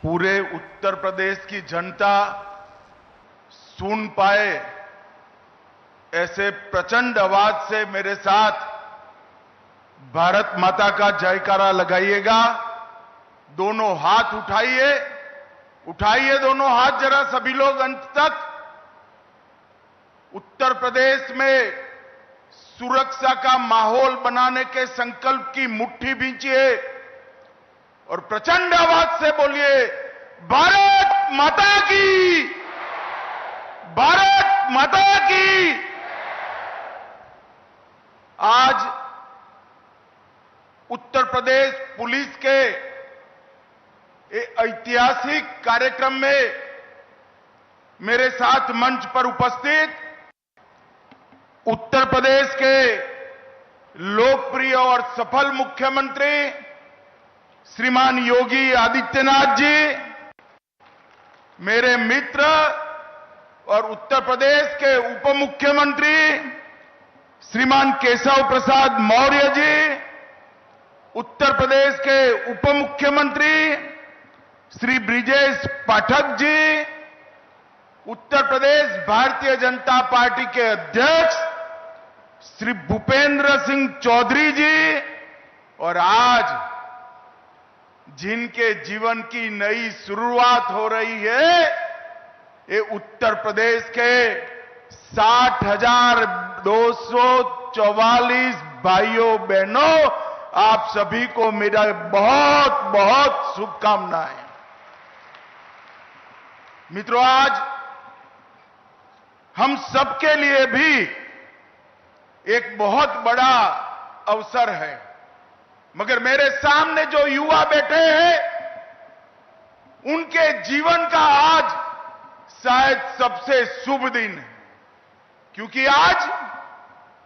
पूरे उत्तर प्रदेश की जनता सुन पाए ऐसे प्रचंड आवाज से मेरे साथ भारत माता का जयकारा लगाइएगा। दोनों हाथ उठाइए, उठाइए दोनों हाथ जरा सभी लोग अंत तक। उत्तर प्रदेश में सुरक्षा का माहौल बनाने के संकल्प की मुट्ठी भींचिए और प्रचंड आवाज से बोलिए, भारत माता की, भारत माता की। आज उत्तर प्रदेश पुलिस के ऐतिहासिक कार्यक्रम में मेरे साथ मंच पर उपस्थित उत्तर प्रदेश के लोकप्रिय और सफल मुख्यमंत्री श्रीमान योगी आदित्यनाथ जी, मेरे मित्र और उत्तर प्रदेश के उप मुख्यमंत्री श्रीमान केशव प्रसाद मौर्य जी, उत्तर प्रदेश के उप मुख्यमंत्री श्री ब्रिजेश पाठक जी, उत्तर प्रदेश भारतीय जनता पार्टी के अध्यक्ष श्री भूपेंद्र सिंह चौधरी जी, और आज जिनके जीवन की नई शुरुआत हो रही है, ये उत्तर प्रदेश के 60,244 भाइयों बहनों, आप सभी को मेरा बहुत बहुत शुभकामनाएं। मित्रों, आज हम सबके लिए भी एक बहुत बड़ा अवसर है, मगर मेरे सामने जो युवा बैठे हैं, उनके जीवन का आज शायद सबसे शुभ दिन है, क्योंकि आज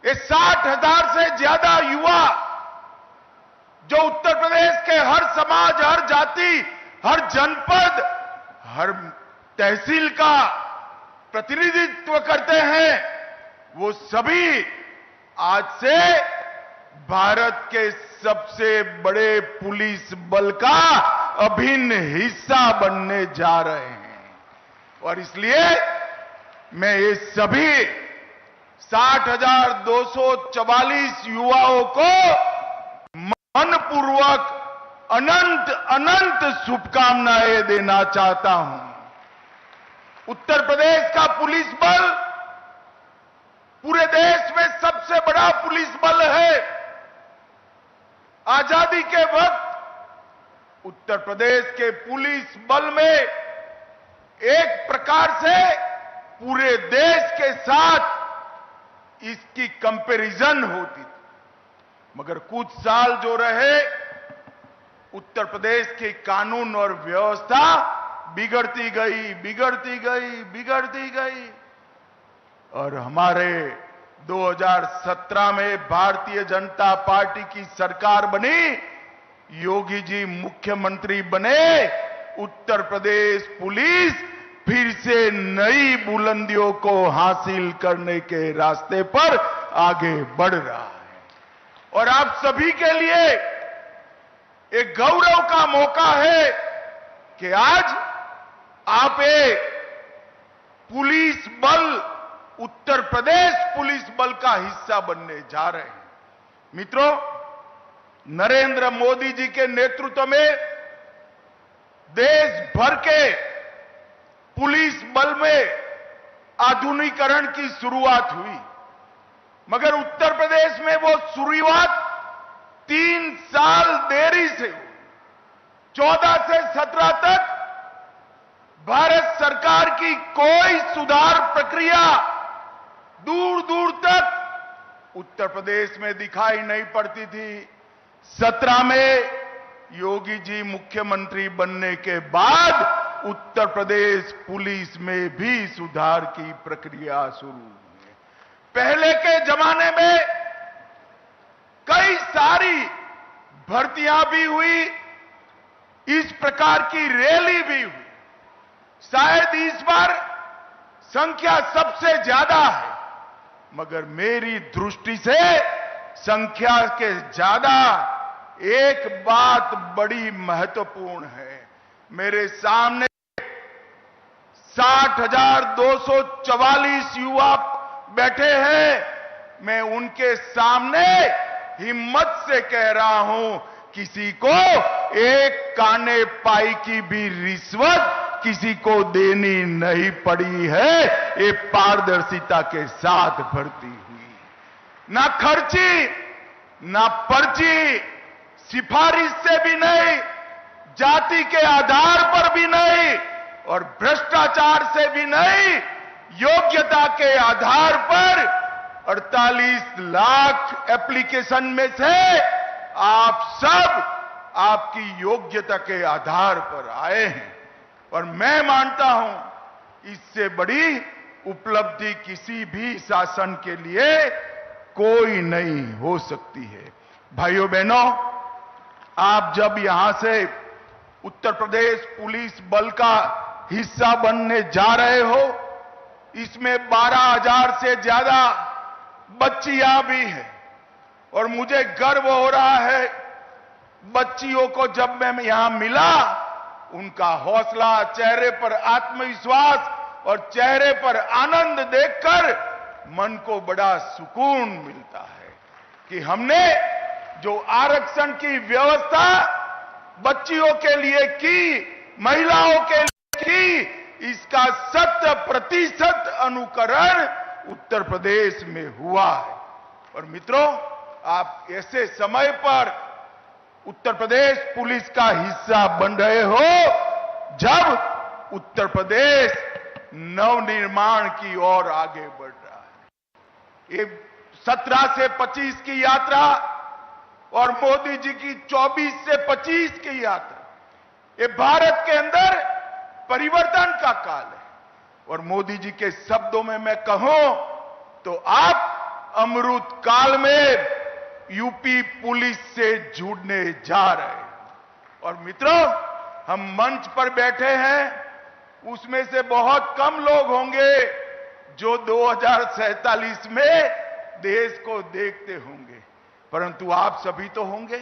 ये 60,000 से ज्यादा युवा जो उत्तर प्रदेश के हर समाज, हर जाति, हर जनपद, हर तहसील का प्रतिनिधित्व करते हैं, वो सभी आज से भारत के सबसे बड़े पुलिस बल का अभिन्न हिस्सा बनने जा रहे हैं। और इसलिए मैं ये सभी 60,244 युवाओं को मनपूर्वक अनंत अनंत शुभकामनाएं देना चाहता हूं। उत्तर प्रदेश का पुलिस बल पूरे देश में सबसे बड़ा पुलिस बल है। आजादी के वक्त उत्तर प्रदेश के पुलिस बल में एक प्रकार से पूरे देश के साथ इसकी कंपैरिजन होती थी, मगर कुछ साल जो रहे, उत्तर प्रदेश के कानून और व्यवस्था बिगड़ती गई, बिगड़ती गई, बिगड़ती गई, और हमारे 2017 में भारतीय जनता पार्टी की सरकार बनी, योगी जी मुख्यमंत्री बने, उत्तर प्रदेश पुलिस फिर से नई बुलंदियों को हासिल करने के रास्ते पर आगे बढ़ रहा है। और आप सभी के लिए एक गौरव का मौका है कि आज आप एक पुलिस बल, उत्तर प्रदेश पुलिस बल का हिस्सा बनने जा रहे हैं। मित्रों, नरेंद्र मोदी जी के नेतृत्व में देश भर के पुलिस बल में आधुनिकीकरण की शुरुआत हुई, मगर उत्तर प्रदेश में वो शुरुआत 3 साल देरी से हुई। 14 से 17 तक भारत सरकार की कोई सुधार प्रक्रिया दूर दूर तक उत्तर प्रदेश में दिखाई नहीं पड़ती थी। 17 में योगी जी मुख्यमंत्री बनने के बाद उत्तर प्रदेश पुलिस में भी सुधार की प्रक्रिया शुरू हुई। पहले के जमाने में कई सारी भर्तियां भी हुई, इस प्रकार की रैली भी हुई। शायद इस बार संख्या सबसे ज्यादा है, मगर मेरी दृष्टि से संख्या के ज्यादा एक बात बड़ी महत्वपूर्ण है। मेरे सामने 60,244 युवा बैठे हैं। मैं उनके सामने हिम्मत से कह रहा हूं, किसी को एक काने पाई की भी रिश्वत किसी को देनी नहीं पड़ी है। ये पारदर्शिता के साथ भर्ती हुई, ना खर्ची, ना पर्ची, सिफारिश से भी नहीं, जाति के आधार पर भी नहीं और भ्रष्टाचार से भी नहीं, योग्यता के आधार पर 48 लाख एप्लीकेशन में से आप सब आपकी योग्यता के आधार पर आए हैं और मैं मानता हूं इससे बड़ी उपलब्धि किसी भी शासन के लिए कोई नहीं हो सकती है। भाइयों बहनों, आप जब यहां से उत्तर प्रदेश पुलिस बल का हिस्सा बनने जा रहे हो, इसमें 12,000 से ज्यादा बच्चियां भी हैं और मुझे गर्व हो रहा है। बच्चियों को जब मैं यहां मिला, उनका हौसला, चेहरे पर आत्मविश्वास और चेहरे पर आनंद देखकर मन को बड़ा सुकून मिलता है कि हमने जो आरक्षण की व्यवस्था बच्चियों के लिए की, महिलाओं के लिए की, इसका 100% अनुकरण उत्तर प्रदेश में हुआ है। और मित्रों, आप ऐसे समय पर उत्तर प्रदेश पुलिस का हिस्सा बन रहे हो जब उत्तर प्रदेश नवनिर्माण की ओर आगे बढ़ रहा है। ये 17 से 25 की यात्रा और मोदी जी की 24 से 25 की यात्रा, ये भारत के अंदर परिवर्तन का काल है। और मोदी जी के शब्दों में मैं कहूं तो आप अमृत काल में यूपी पुलिस से जुड़ने जा रहे हैं। और मित्रों, हम मंच पर बैठे हैं, उसमें से बहुत कम लोग होंगे जो 2047 में देश को देखते होंगे, परंतु आप सभी तो होंगे।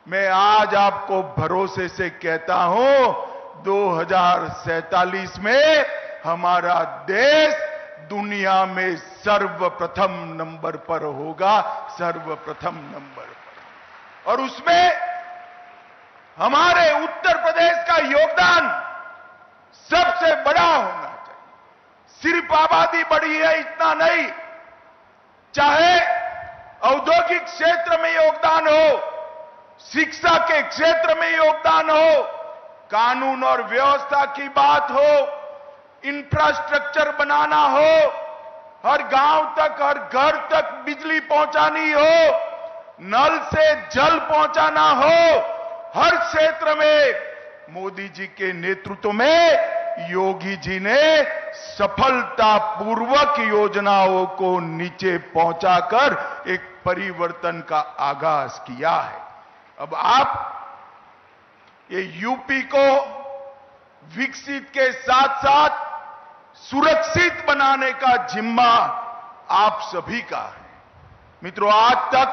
मैं आज आपको भरोसे से कहता हूं, 2047 में हमारा देश दुनिया में सर्वप्रथम नंबर पर होगा, सर्वप्रथम नंबर पर। और उसमें हमारे उत्तर प्रदेश का योगदान सबसे बड़ा होना चाहिए। सिर्फ आबादी बढ़ी है इतना नहीं, चाहे औद्योगिक क्षेत्र में योगदान हो, शिक्षा के क्षेत्र में योगदान हो, कानून और व्यवस्था की बात हो, इंफ्रास्ट्रक्चर बनाना हो, हर गांव तक, हर घर तक बिजली पहुंचानी हो, नल से जल पहुंचाना हो, हर क्षेत्र में मोदी जी के नेतृत्व में योगी जी ने सफलतापूर्वक योजनाओं को नीचे पहुंचाकर एक परिवर्तन का आगाज किया है। अब आप ये यूपी को विकसित के साथ साथ सुरक्षित बनाने का जिम्मा आप सभी का है। मित्रों, आज तक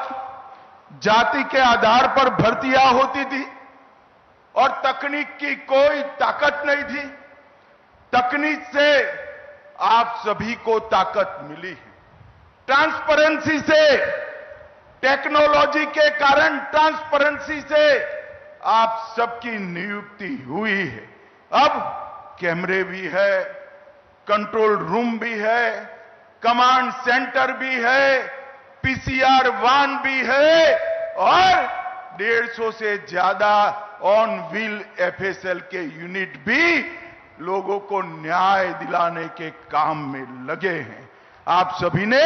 जाति के आधार पर भर्तियां होती थी और तकनीक की कोई ताकत नहीं थी। तकनीक से आप सभी को ताकत मिली है। ट्रांसपेरेंसी से, टेक्नोलॉजी के कारण ट्रांसपेरेंसी से आप सबकी नियुक्ति हुई है। अब कैमरे भी है, कंट्रोल रूम भी है, कमांड सेंटर भी है, पीसीआर वान भी है और 150 से ज्यादा ऑन व्हील एफएसएल के यूनिट भी लोगों को न्याय दिलाने के काम में लगे हैं। आप सभी ने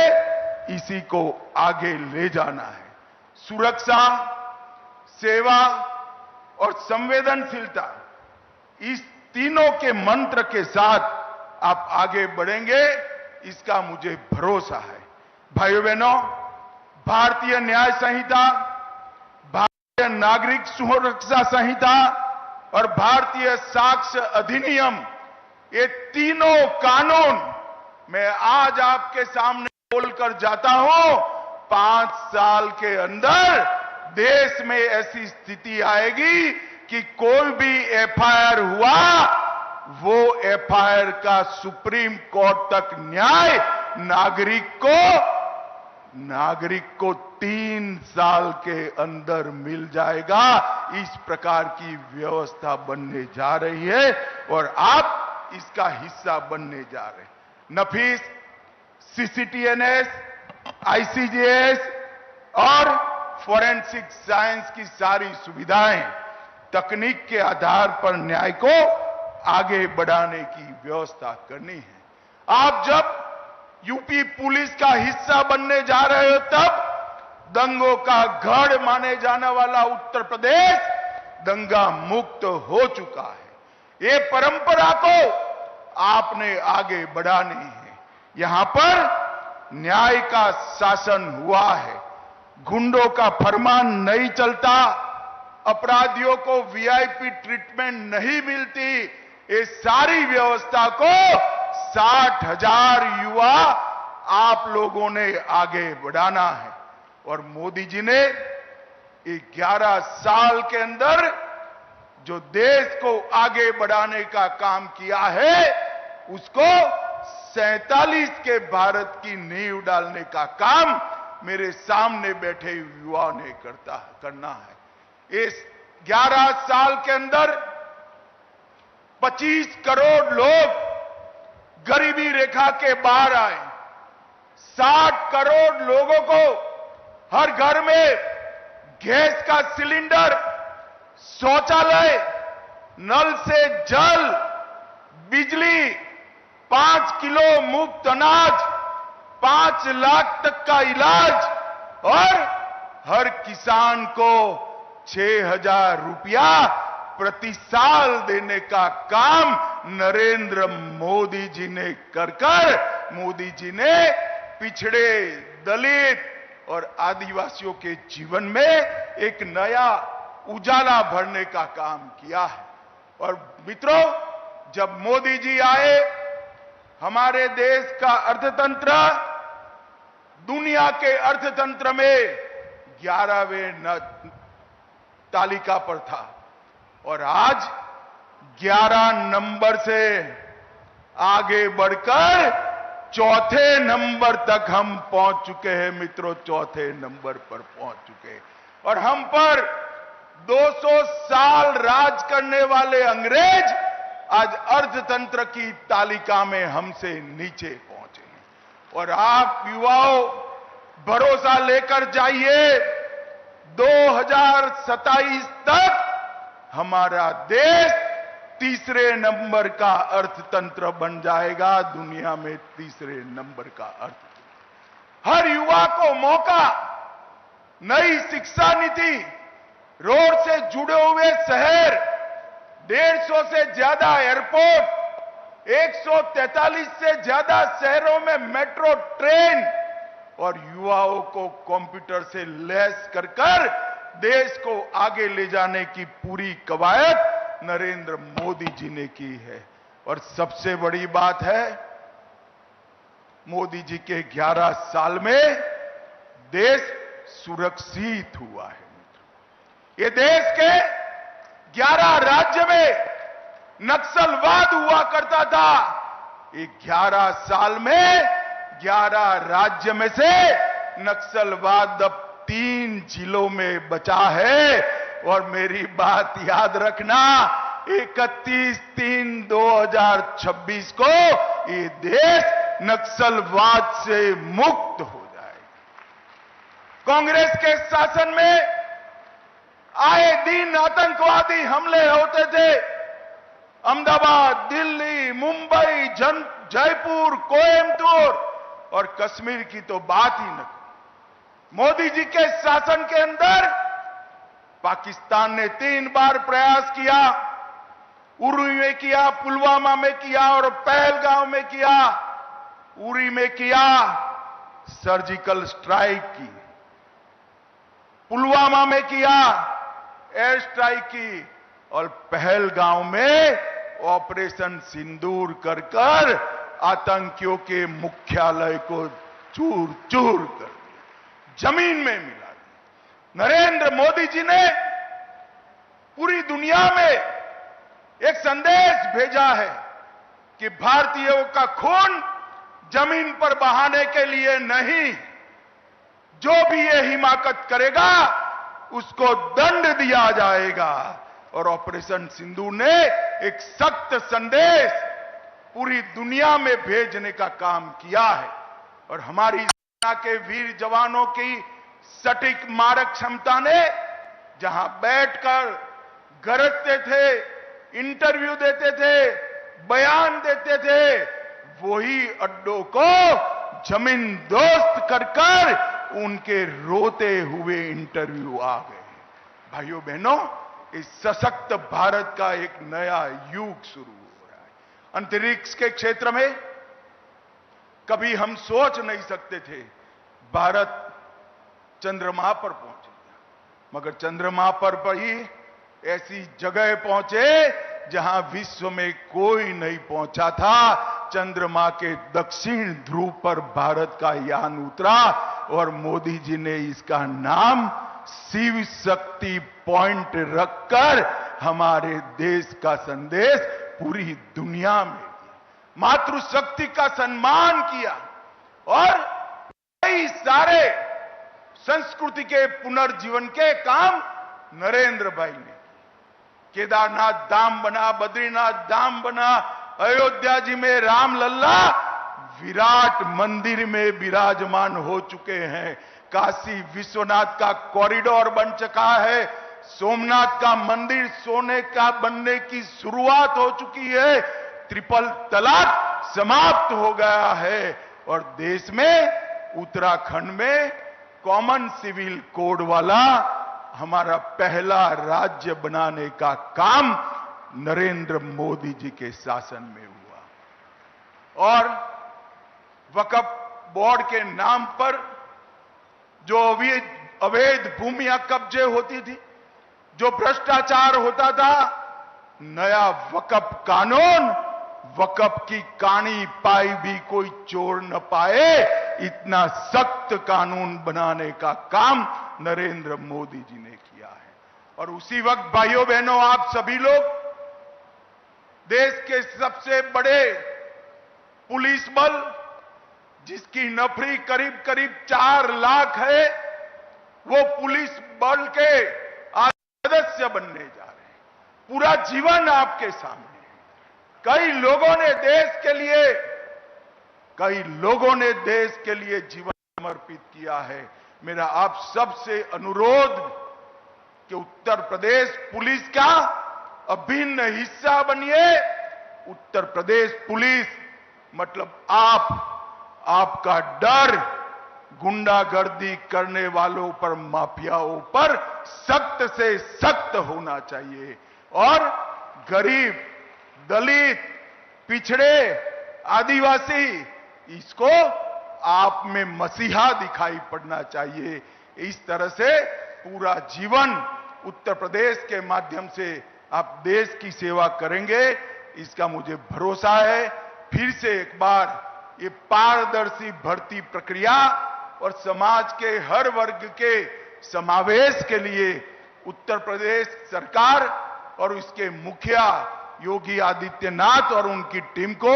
इसी को आगे ले जाना है। सुरक्षा, सेवा और संवेदनशीलता, इस तीनों के मंत्र के साथ आप आगे बढ़ेंगे, इसका मुझे भरोसा है। भाइयों बहनों, भारतीय न्याय संहिता, भारतीय नागरिक सुरक्षा संहिता और भारतीय साक्ष्य अधिनियम, ये तीनों कानून मैं आज आपके सामने बोलकर जाता हूं, 5 साल के अंदर देश में ऐसी स्थिति आएगी कि कोई भी एफआईआर हुआ वो एफआईआर का सुप्रीम कोर्ट तक न्याय नागरिक को 3 साल के अंदर मिल जाएगा। इस प्रकार की व्यवस्था बनने जा रही है और आप इसका हिस्सा बनने जा रहे हैं। नफीस सीसीटीएनएस, आईसीजेएस और फोरेंसिक साइंस की सारी सुविधाएं तकनीक के आधार पर न्याय को आगे बढ़ाने की व्यवस्था करनी है। आप जब यूपी पुलिस का हिस्सा बनने जा रहे हो तब दंगों का गढ़ माने जाने वाला उत्तर प्रदेश दंगा मुक्त हो चुका है। ये परंपरा को आपने आगे बढ़ानी है। यहां पर न्याय का शासन हुआ है, गुंडों का फरमान नहीं चलता, अपराधियों को वीआईपी ट्रीटमेंट नहीं मिलती। ये सारी व्यवस्था को 60,000 युवा आप लोगों ने आगे बढ़ाना है और मोदी जी ने 11 साल के अंदर जो देश को आगे बढ़ाने का काम किया है उसको 47 के भारत की नींव डालने का काम मेरे सामने बैठे युवाओं ने करना है। इस 11 साल के अंदर 25 करोड़ लोग गरीबी रेखा के बाहर आए, 60 करोड़ लोगों को हर घर में गैस का सिलेंडर, शौचालय, नल से जल, बिजली, 5 किलो मुफ्त अनाज, 5 लाख तक का इलाज और हर किसान को 6,000 रुपया प्रति साल देने का काम नरेंद्र मोदी जी ने कर मोदी जी ने पिछड़े, दलित और आदिवासियों के जीवन में एक नया उजाला भरने का काम किया है। और मित्रों, जब मोदी जी आए हमारे देश का अर्थतंत्र दुनिया के अर्थतंत्र में 11वें तालिका पर था और आज 11 नंबर से आगे बढ़कर 4थे नंबर तक हम पहुंच चुके हैं। मित्रों, 4थे नंबर पर पहुंच चुके हैं और हम पर 200 साल राज करने वाले अंग्रेज आज अर्थतंत्र की तालिका में हमसे नीचे पहुंचे हैं। और आप युवाओं भरोसा लेकर जाइए, 2027 तक हमारा देश 3रे नंबर का अर्थतंत्र बन जाएगा, दुनिया में 3रे नंबर का अर्थतंत्र। हर युवा को मौका, नई शिक्षा नीति, रोड से जुड़े हुए शहर, 150 से ज्यादा एयरपोर्ट, 143 से ज्यादा शहरों में मेट्रो ट्रेन और युवाओं को कंप्यूटर से लैस कर देश को आगे ले जाने की पूरी कवायद नरेंद्र मोदी जी ने की है। और सबसे बड़ी बात है, मोदी जी के 11 साल में देश सुरक्षित हुआ है। ये देश के 11 राज्य में नक्सलवाद हुआ करता था, ये 11 साल में 11 राज्य में से नक्सलवाद अब 3 जिलों में बचा है। और मेरी बात याद रखना, 31/3/2026 को ये देश नक्सलवाद से मुक्त हो जाएगा। कांग्रेस के शासन में आए दिन आतंकवादी हमले होते थे। अहमदाबाद, दिल्ली, मुंबई, जयपुर, कोयम्बटूर और कश्मीर की तो बात ही न। मोदी जी के शासन के अंदर पाकिस्तान ने 3 बार प्रयास किया, उरी में किया, पुलवामा में किया और पहलगांव में किया। उरी में किया, सर्जिकल स्ट्राइक की, पुलवामा में किया, एयर स्ट्राइक की और पहलगांव में ऑपरेशन सिंदूर कर आतंकियों के मुख्यालय को चूर चूर कर दिया, जमीन में मिला दिया। नरेंद्र मोदी जी ने पूरी दुनिया में एक संदेश भेजा है कि भारतीयों का खून जमीन पर बहाने के लिए नहीं, जो भी ये हिमाकत करेगा उसको दंड दिया जाएगा। और ऑपरेशन सिंदूर ने एक सख्त संदेश पूरी दुनिया में भेजने का काम किया है। और हमारी सेना के वीर जवानों की सटीक मारक क्षमता ने जहां बैठकर गरजते थे, इंटरव्यू देते थे, बयान देते थे, वही अड्डों को जमीन दोस्त कर उनके रोते हुए इंटरव्यू आ गए। भाइयों बहनों, इस सशक्त भारत का एक नया युग शुरू हो रहा है। अंतरिक्ष के क्षेत्र में कभी हम सोच नहीं सकते थे भारत चंद्रमा पर पहुंचेगा, मगर चंद्रमा पर ही ऐसी जगह पहुंचे जहां विश्व में कोई नहीं पहुंचा था। चंद्रमा के दक्षिण ध्रुव पर भारत का यान उतरा और मोदी जी ने इसका नाम शिव शक्ति पॉइंट रखकर हमारे देश का संदेश पूरी दुनिया में दिया, मातृशक्ति का सम्मान किया और कई सारे संस्कृति के पुनर्जीवन के काम नरेंद्र भाई ने। केदारनाथ धाम बना, बद्रीनाथ धाम बना, अयोध्या जी में राम लल्ला विराट मंदिर में विराजमान हो चुके हैं, काशी विश्वनाथ का कॉरिडोर बन चुका है, सोमनाथ का मंदिर सोने का बनने की शुरुआत हो चुकी है, ट्रिपल तलाक समाप्त हो गया है और देश में उत्तराखंड में कॉमन सिविल कोड वाला हमारा पहला राज्य बनाने का काम नरेंद्र मोदी जी के शासन में हुआ। और वक्फ बोर्ड के नाम पर जो अवैध भूमियां कब्जे होती थी, जो भ्रष्टाचार होता था, नया वक्फ कानून, वक्फ की कानी पाई भी कोई चोर न पाए, इतना सख्त कानून बनाने का काम नरेंद्र मोदी जी ने किया है। और उसी वक्त भाइयों बहनों, आप सभी लोग देश के सबसे बड़े पुलिस बल, जिसकी नफरी करीब करीब 4 लाख है, वो पुलिस बल के सदस्य बनने जा रहे हैं। पूरा जीवन आपके सामने है। कई लोगों ने देश के लिए जीवन समर्पित किया है। मेरा आप सबसे अनुरोध कि उत्तर प्रदेश पुलिस का अभिन्न हिस्सा बनिए। उत्तर प्रदेश पुलिस मतलब आपका डर गुंडागर्दी करने वालों पर, माफियाओं पर सख्त से सख्त होना चाहिए और गरीब, दलित, पिछड़े, आदिवासी, इसको आप में मसीहा दिखाई पड़ना चाहिए। इस तरह से पूरा जीवन उत्तर प्रदेश के माध्यम से आप देश की सेवा करेंगे, इसका मुझे भरोसा है। फिर से एक बार ये पारदर्शी भर्ती प्रक्रिया और समाज के हर वर्ग के समावेश के लिए उत्तर प्रदेश सरकार और उसके मुखिया योगी आदित्यनाथ और उनकी टीम को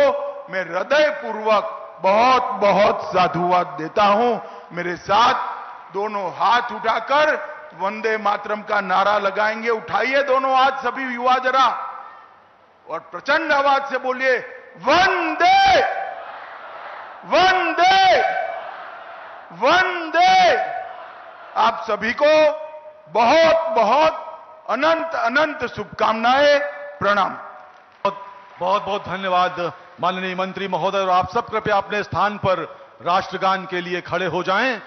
मैं हृदयपूर्वक बहुत बहुत साधुवाद देता हूं। मेरे साथ दोनों हाथ उठाकर वंदे मातरम का नारा लगाएंगे। उठाइए दोनों हाथ सभी युवा जरा और प्रचंड आवाज से बोलिए, वंदे वंदे वंदे। आप सभी को बहुत बहुत अनंत अनंत शुभकामनाएं, प्रणाम। बहुत बहुत धन्यवाद माननीय मंत्री महोदय। और आप सब कृपया अपने स्थान पर राष्ट्रगान के लिए खड़े हो जाएं।